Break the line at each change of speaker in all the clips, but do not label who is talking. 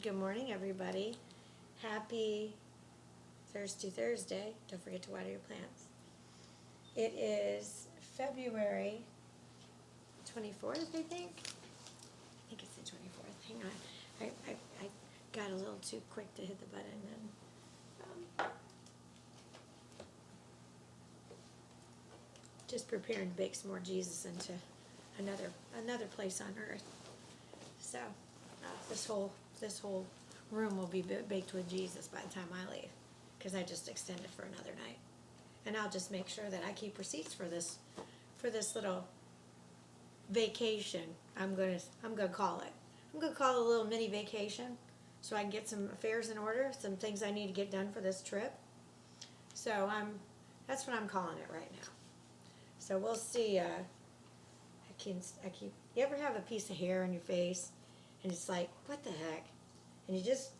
Good morning, everybody. Happy Thursday. Don't forget to water your plants. It is February 24th, I think. I think it's the 24th. Hang on. I got a little too quick to hit the button. And just preparing to bake some more Jesus into another place on earth. So this whole room will be baked with Jesus by the time I leave, because I just extended for another night. And I'll just make sure that I keep receipts for this little vacation. I'm gonna call it. I'm gonna call it a little mini vacation, so I can get some affairs in order, some things I need to get done for this trip. So that's what I'm calling it right now. So we'll see. I keep. You ever have a piece of hair on your face, and it's like, what the heck? And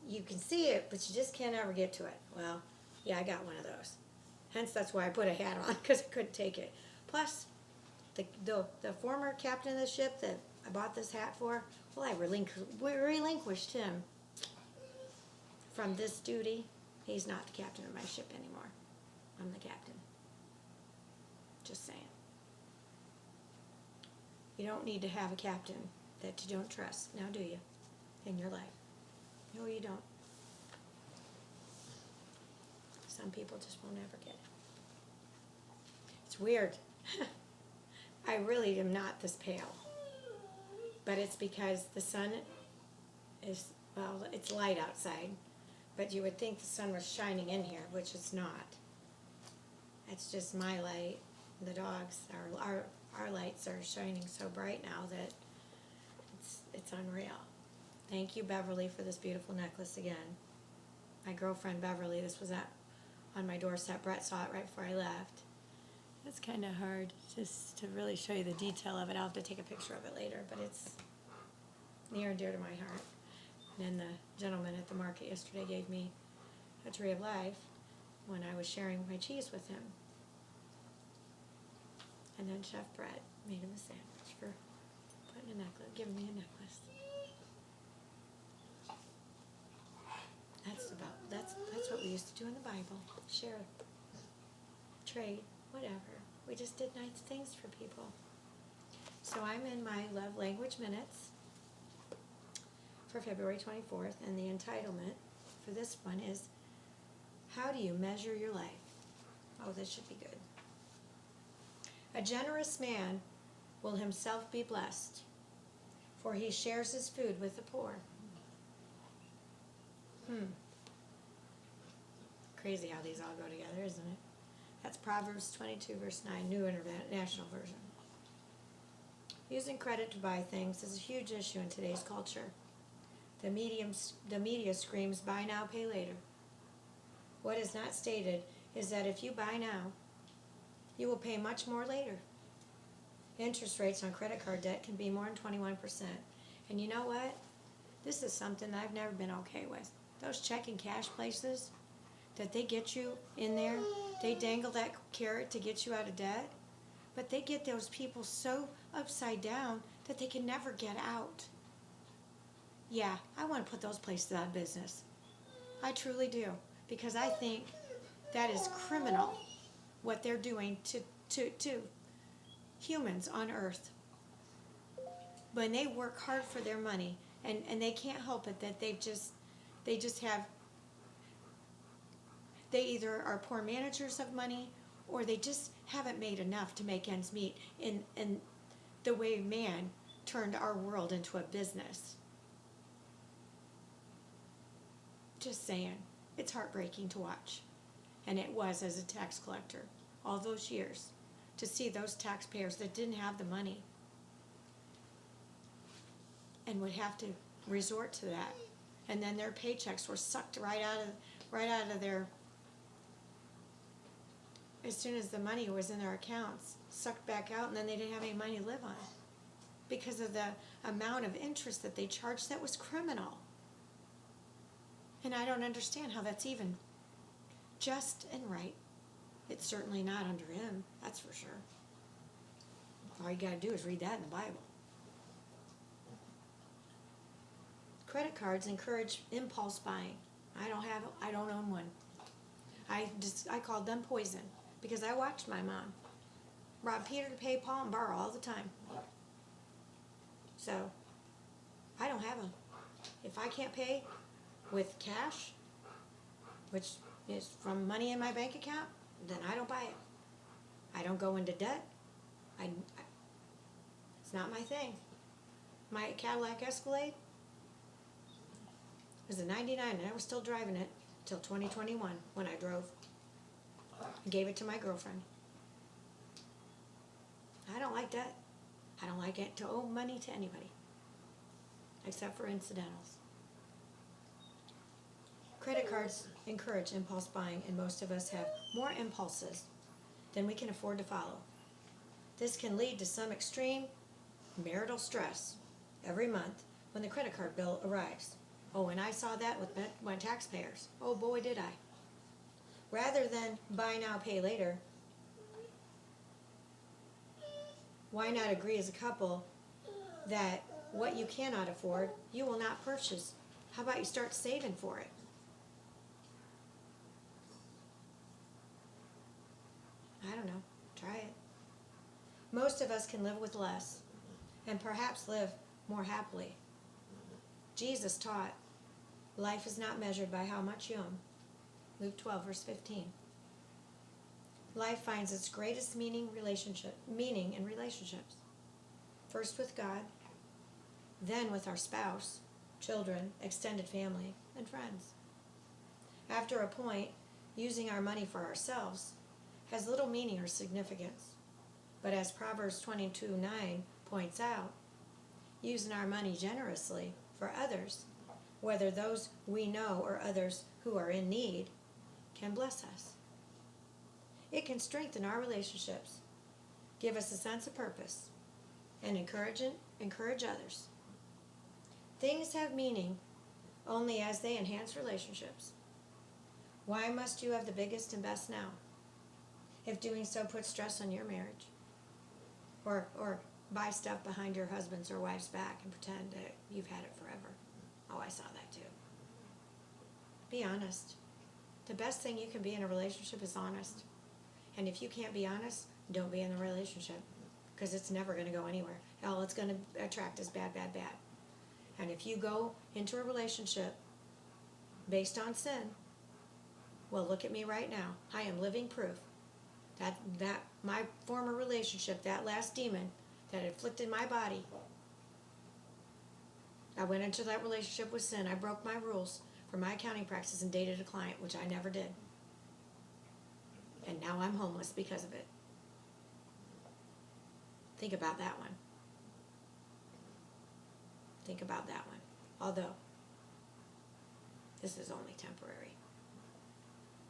you can see it, but you just can't ever get to it. Well, yeah, I got one of those. Hence, that's why I put a hat on, because I couldn't take it. Plus, the former captain of the ship that I bought this hat for, well, I relinquished him from this duty. He's not the captain of my ship anymore. I'm the captain. Just saying. You don't need to have a captain that you don't trust, now do you, in your life? No, you don't. Some people just won't ever get it. It's weird. I really am not this pale. But it's because the sun is, well, it's light outside. But you would think the sun was shining in here, which it's not. It's just my light. The dogs, our lights are shining so bright now that it's unreal. Thank you, Beverly, for this beautiful necklace again. My girlfriend Beverly, this was on my doorstep. Brett saw it right before I left. It's kind of hard just to really show you the detail of it. I'll have to take a picture of it later, but it's near and dear to my heart. And then the gentleman at the market yesterday gave me a tree of life when I was sharing my cheese with him. And then Chef Brett made him a sandwich for giving me a necklace. That's what we used to do in the Bible. Share, trade, whatever. We just did nice things for people. So I'm in my love language minutes for February 24th, and the entitlement for this one is, how do you measure your life? Oh, this should be good. A generous man will himself be blessed, for he shares his food with the poor. Crazy how these all go together, isn't it? That's Proverbs 22, verse 9, New International Version. Using credit to buy things is a huge issue in today's culture. The media screams, buy now, pay later. What is not stated is that if you buy now, you will pay much more later. Interest rates on credit card debt can be more than 21%. And you know what? This is something I've never been okay with. Those checking cash places that they get you in there, they dangle that carrot to get you out of debt, but they get those people so upside down that they can never get out. Yeah, I want to put those places out of business. I truly do, because I think that is criminal, what they're doing to humans on earth. When they work hard for their money, and they can't help it that they either are poor managers of money, or they just haven't made enough to make ends meet in the way man turned our world into a business. Just saying, it's heartbreaking to watch. And it was as a tax collector all those years, to see those taxpayers that didn't have the money and would have to resort to that. And then their paychecks were sucked right out of their, as soon as the money was in their accounts, sucked back out, and then they didn't have any money to live on because of the amount of interest that they charged. That was criminal. And I don't understand how that's even just and right. It's certainly not under him, that's for sure. All you got to do is read that in the Bible. Credit cards encourage impulse buying. I don't own one. I called them poison because I watched my mom rob Peter to pay Paul and borrow all the time. So I don't have them. If I can't pay with cash, which is from money in my bank account, then I don't buy it. I don't go into debt. It's not my thing. My Cadillac Escalade was a 99 and I was still driving it till 2021 when I drove. I gave it to my girlfriend. I don't like debt. I don't like it to owe money to anybody except for incidentals. Credit cards encourage impulse buying, and most of us have more impulses than we can afford to follow. This can lead to some extreme marital stress every month when the credit card bill arrives. Oh, and I saw that with my taxpayers. Oh boy, did I. Rather than buy now, pay later, why not agree as a couple that what you cannot afford, you will not purchase? How about you start saving for it? I don't know. Try it. Most of us can live with less and perhaps live more happily. Jesus taught, life is not measured by how much you own. Luke 12, verse 15. Life finds its greatest meaning in relationships. First with God, then with our spouse, children, extended family, and friends. After a point, using our money for ourselves has little meaning or significance. But as Proverbs 22:9 points out, using our money generously for others, whether those we know or others who are in need, can bless us. It can strengthen our relationships, give us a sense of purpose, and encourage others. Things have meaning only as they enhance relationships. Why must you have the biggest and best now, if doing so puts stress on your marriage? Or buy stuff behind your husband's or wife's back and pretend that you've had it forever. Oh, I saw that too. Be honest. The best thing you can be in a relationship is honest. And if you can't be honest, don't be in the relationship, because it's never going to go anywhere. All it's going to attract is bad, bad, bad. And if you go into a relationship based on sin, well, look at me right now. I am living proof that my former relationship, that last demon that afflicted my body, I went into that relationship with sin. I broke my rules for my accounting practice and dated a client, which I never did. And now I'm homeless because of it. Think about that one. Think about that one. Although, this is only temporary.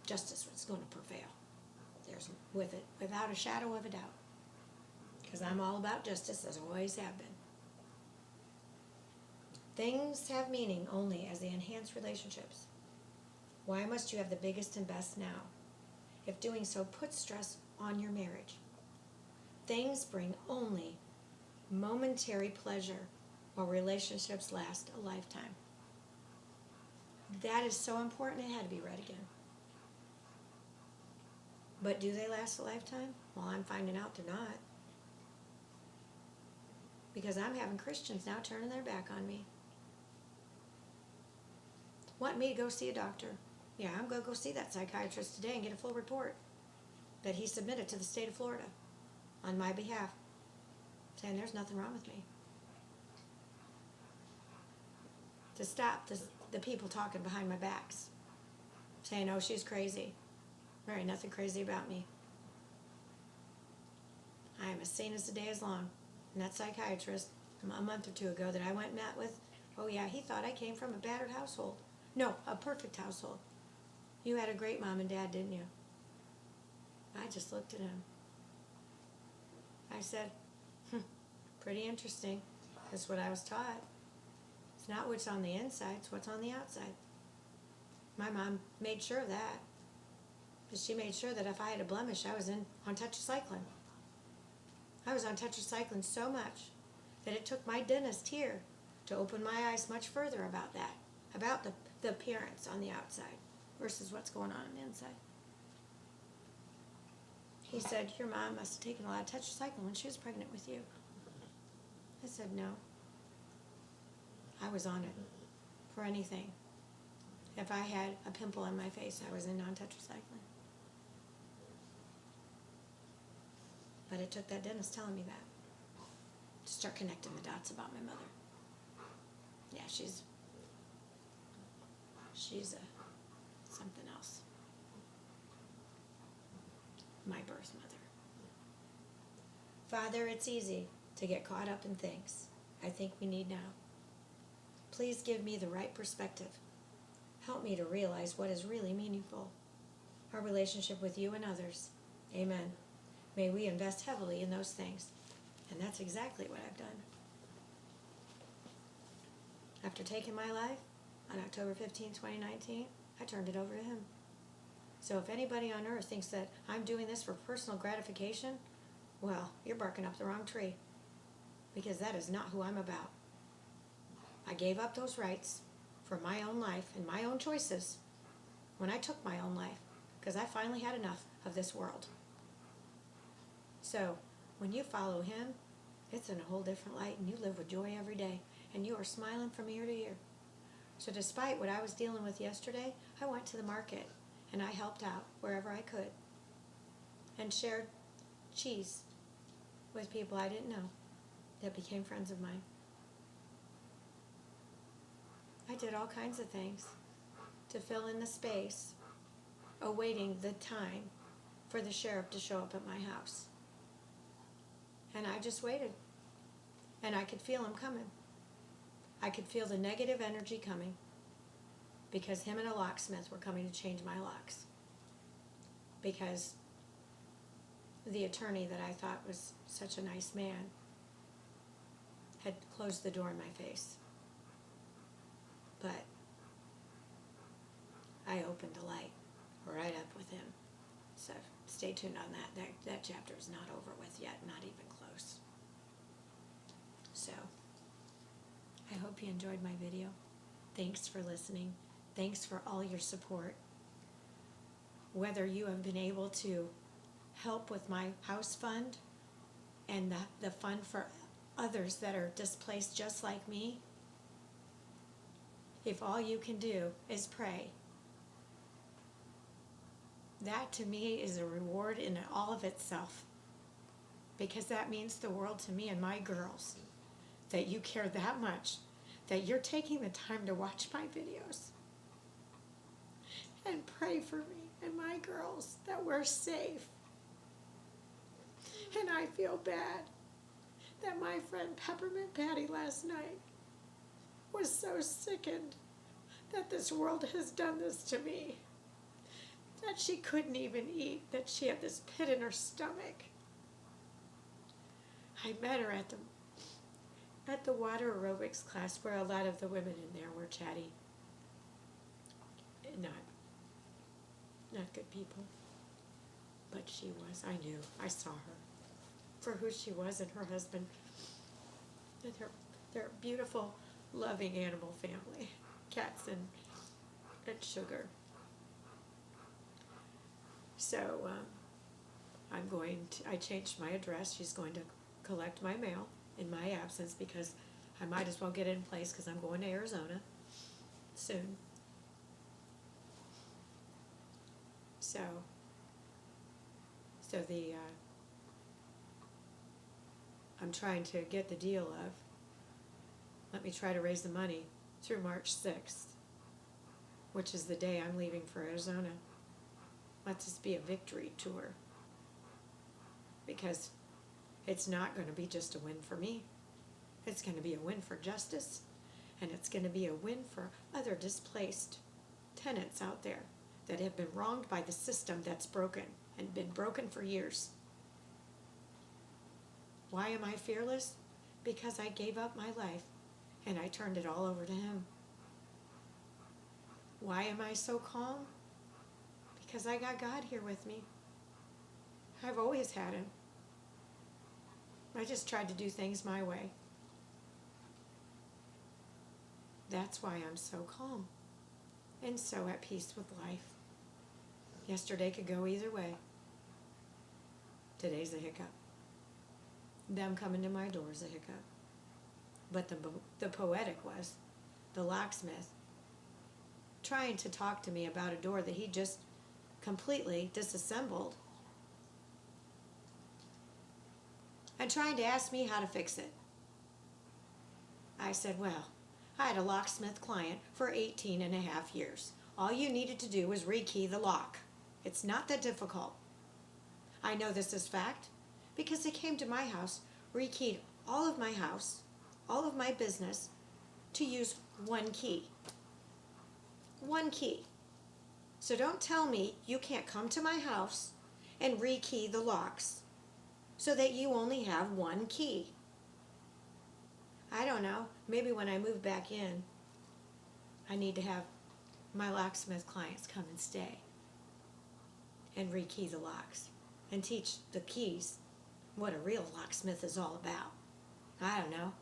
Justice is going to prevail. There's with it, without a shadow of a doubt. Because I'm all about justice, as I always have been. Things have meaning only as they enhance relationships. Why must you have the biggest and best now, if doing so puts stress on your marriage? Things bring only momentary pleasure, while relationships last a lifetime. That is so important, it had to be read again. But do they last a lifetime? Well, I'm finding out they're not. Because I'm having Christians now turning their back on me. Want me to go see a doctor. Yeah, I'm going to go see that psychiatrist today and get a full report that he submitted to the state of Florida on my behalf, saying there's nothing wrong with me. To stop the people talking behind my backs, saying, oh, she's crazy. There ain't nothing crazy about me. I am as sane as the day is long. And that psychiatrist, a month or two ago that I went and met with, oh yeah, he thought I came from a battered household. No, a perfect household. You had a great mom and dad, didn't you? I just looked at him. I said, pretty interesting. That's what I was taught. It's not what's on the inside, it's what's on the outside. My mom made sure of that. But she made sure that if I had a blemish, I was on tetracycline. I was on tetracycline so much that it took my dentist here to open my eyes much further about that, about the appearance on the outside versus what's going on the inside. He said, your mom must have taken a lot of tetracycline when she was pregnant with you. I said, no. I was on it for anything. If I had a pimple on my face, I was in non-tetracycline. But it took that dentist telling me that to start connecting the dots about my mother. Yeah, she's something else. My birth mother. Father, it's easy to get caught up in things I think we need now. Please give me the right perspective. Help me to realize what is really meaningful. Our relationship with you and others. Amen. May we invest heavily in those things. And that's exactly what I've done. After taking my life on October 15, 2019, I turned it over to him. So if anybody on earth thinks that I'm doing this for personal gratification, well, you're barking up the wrong tree. Because that is not who I'm about. I gave up those rights for my own life and my own choices when I took my own life, because I finally had enough of this world. So when you follow him, it's in a whole different light, and you live with joy every day, and you are smiling from ear to ear. So despite what I was dealing with yesterday, I went to the market and I helped out wherever I could and shared cheese with people I didn't know that became friends of mine. I did all kinds of things to fill in the space, awaiting the time for the sheriff to show up at my house. And I just waited. And I could feel him coming. I could feel the negative energy coming because him and a locksmith were coming to change my locks. Because the attorney that I thought was such a nice man had closed the door in my face. But I opened the light right up with him. So stay tuned on that. That chapter is not over with yet, not even close. So I hope you enjoyed my video. Thanks for listening. Thanks for all your support. Whether you have been able to help with my house fund and the fund for others that are displaced just like me, if all you can do is pray, that to me is a reward in all of itself, because that means the world to me and my girls, that you care that much, that you're taking the time to watch my videos and pray for me and my girls, that we're safe. And I feel bad that my friend Peppermint Patty last night was so sickened that this world has done this to me, that she couldn't even eat, that she had this pit in her stomach. I met her at the water aerobics class, where a lot of the women in there were chatty, not good people. But she was. I knew. I saw her for who she was and her husband. And their beautiful, loving animal family, cats and sugar. So I changed my address. She's going to collect my mail in my absence, because I might as well get it in place, because I'm going to Arizona soon. So I'm trying to get the deal of, let me try to raise the money through March 6th, which is the day I'm leaving for Arizona. Let this be a victory tour, because it's not going to be just a win for me. It's going to be a win for justice, and it's going to be a win for other displaced tenants out there that have been wronged by the system that's broken and been broken for years. Why am I fearless? Because I gave up my life and I turned it all over to him. Why am I so calm? Because I got God here with me. I've always had him. I just tried to do things my way. That's why I'm so calm and so at peace with life. Yesterday could go either way. Today's a hiccup. Them coming to my door's a hiccup. But the poetic was the locksmith trying to talk to me about a door that he just completely disassembled and trying to ask me how to fix it. I said, well, I had a locksmith client for 18 and a half years. All you needed to do was rekey the lock. It's not that difficult. I know this is fact because they came to my house, rekeyed all of my house, all of my business, to use one key. One key. So don't tell me you can't come to my house and rekey the locks so that you only have one key. I don't know. Maybe when I move back in, I need to have my locksmith clients come and stay and rekey the locks and teach the keys what a real locksmith is all about. I don't know.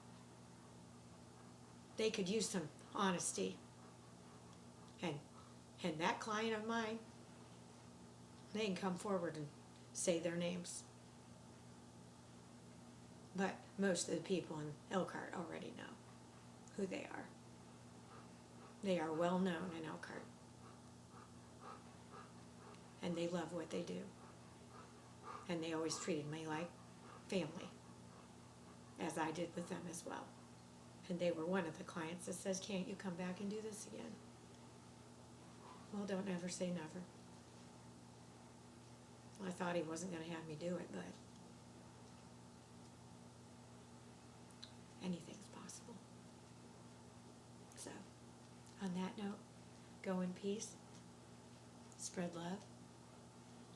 They could use some honesty. And that client of mine, they can come forward and say their names. But most of the people in Elkhart already know who they are. They are well known in Elkhart. And they love what they do. And they always treated me like family, as I did with them as well. And they were one of the clients that says, can't you come back and do this again? Well, don't ever say never. I thought he wasn't going to have me do it, but anything's possible. So, on that note, go in peace, spread love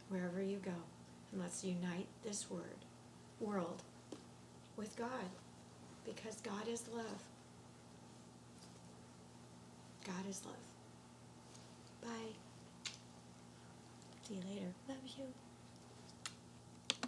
wherever you go, and let's unite this world with God, because God is love. God is love. Bye. See you later. Love you.